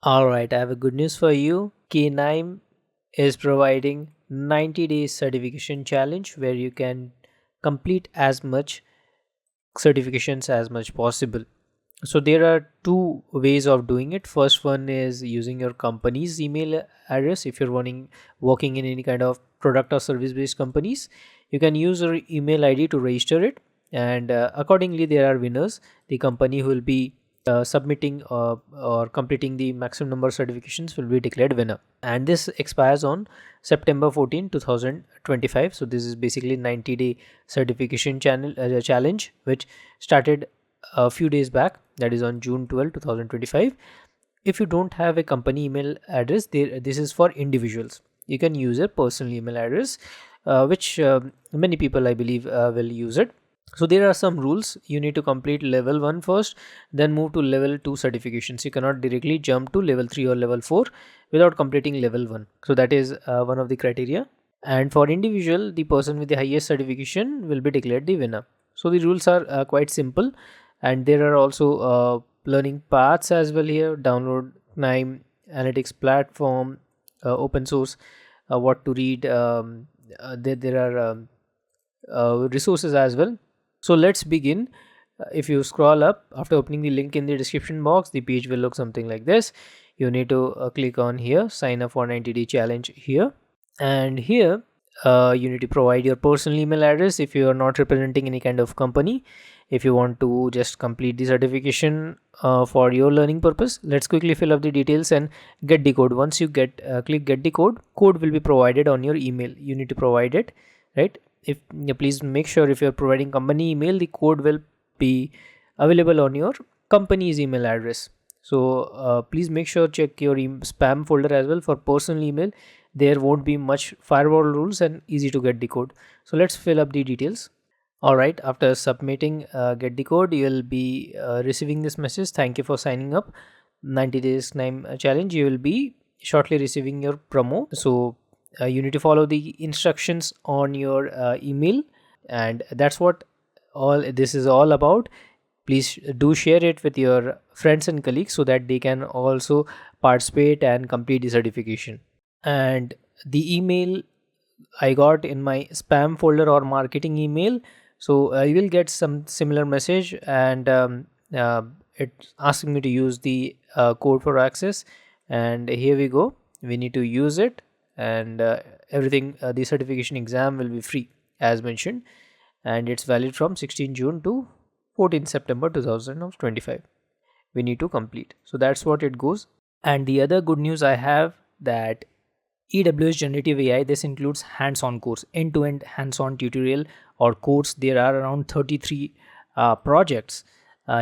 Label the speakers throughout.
Speaker 1: All right, I have a good news for you. Knime is providing 90 days certification challenge where you can complete as much certifications as much possible. So there are two ways of doing it. First one is using your company's email address. If you're working in any kind of product or service based companies, you can use your email ID to register it, and accordingly there are winners. The company who will be submitting or completing the maximum number of certifications will be declared winner, and this expires on September 14, 2025. So this is basically 90-day certification challenge which started a few days back, that is on June 12, 2025. If you don't have a company email address, this is for individuals. You can use a personal email address, which many people I believe will use it. So there are some rules. You need to complete level 1 first, then move to level 2 certifications. You cannot directly jump to level 3 or level 4 without completing level 1. So that is one of the criteria. And for individual, the person with the highest certification will be declared the winner. So the rules are quite simple, and there are also learning paths as well here. Download Knime analytics platform, open source, what to read. There are resources as well. So let's begin. If you scroll up after opening the link in the description box, the page will look something like this. You need to click on here, sign up for 90-day challenge here, and here you need to provide your personal email address if you are not representing any kind of company. If you want to just complete the certification for your learning purpose, let's quickly fill up the details and get the code. Once you get click get the code will be provided on your email. You need to provide it, right? If please make sure if you're providing company email, the code will be available on your company's email address. So please make sure check your spam folder as well for personal email. There won't be much firewall rules and easy to get the code. So let's fill up the details. All right, after submitting get the code, you'll be receiving this message. Thank you for signing up 90 days Knime challenge. You will be shortly receiving your promo. So you need to follow the instructions on your email, and that's what all this is all about. Please do share it with your friends and colleagues so that they can also participate and complete the certification. And the email I got in my spam folder or marketing email, so you will get some similar message, and it's asking me to use the code for access, and here we go. We need to use it, and everything, the certification exam will be free as mentioned, and it's valid from 16 June to 14 September 2025. We need to complete. So that's what it goes. And the other good news I have, that AWS Generative AI, this includes hands-on course, end-to-end hands-on tutorial or course. There are around 33 projects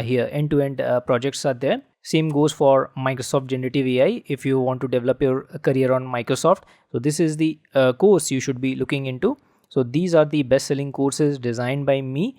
Speaker 1: here. End-to-end projects are there. Same goes for Microsoft Generative AI. If you want to develop your career on Microsoft, so this is the course you should be looking into. So these are the best-selling courses designed by me,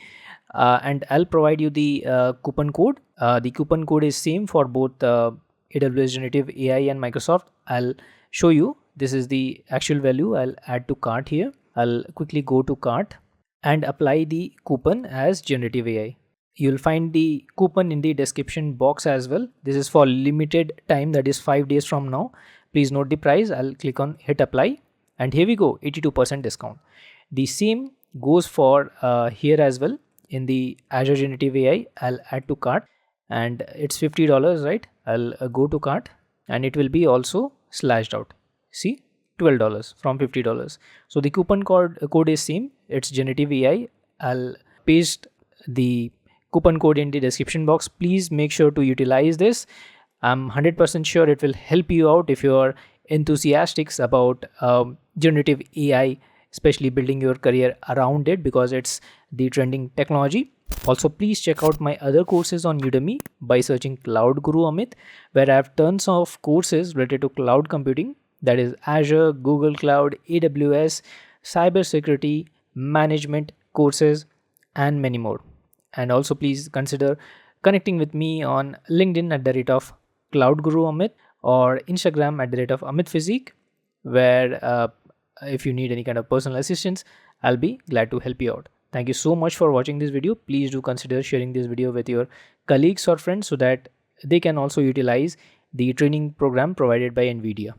Speaker 1: and I'll provide you the coupon code. The coupon code is same for both AWS Generative AI and Microsoft. I'll show you. This is the actual value. I'll add to cart here. I'll quickly go to cart and apply the coupon as Generative AI. You'll find the coupon in the description box as well. This is for limited time, that is 5 days from now. Please note the price. I'll click on hit apply, and here we go, 82% discount. The same goes for here as well. In the Azure Generative AI, I'll add to cart, and it's $50, right? I'll go to cart, and it will be also slashed out. See, $12 from $50. So the coupon code is same. It's Generative AI. I'll paste the coupon code in the description box. Please make sure to utilize this. I'm 100% sure it will help you out if you are enthusiastic about generative AI, especially building your career around it, because it's the trending technology. Also, please check out my other courses on Udemy by searching Cloud Guru Amit, where I have tons of courses related to cloud computing, that is Azure, Google Cloud, AWS, cybersecurity, management courses, and many more. And also please consider connecting with me on LinkedIn at the rate of Cloud Guru Amit, or Instagram at the rate of Amit Physique, where if you need any kind of personal assistance, I'll be glad to help you out. Thank you so much for watching this video. Please do consider sharing this video with your colleagues or friends so that they can also utilize the training program provided by NVIDIA.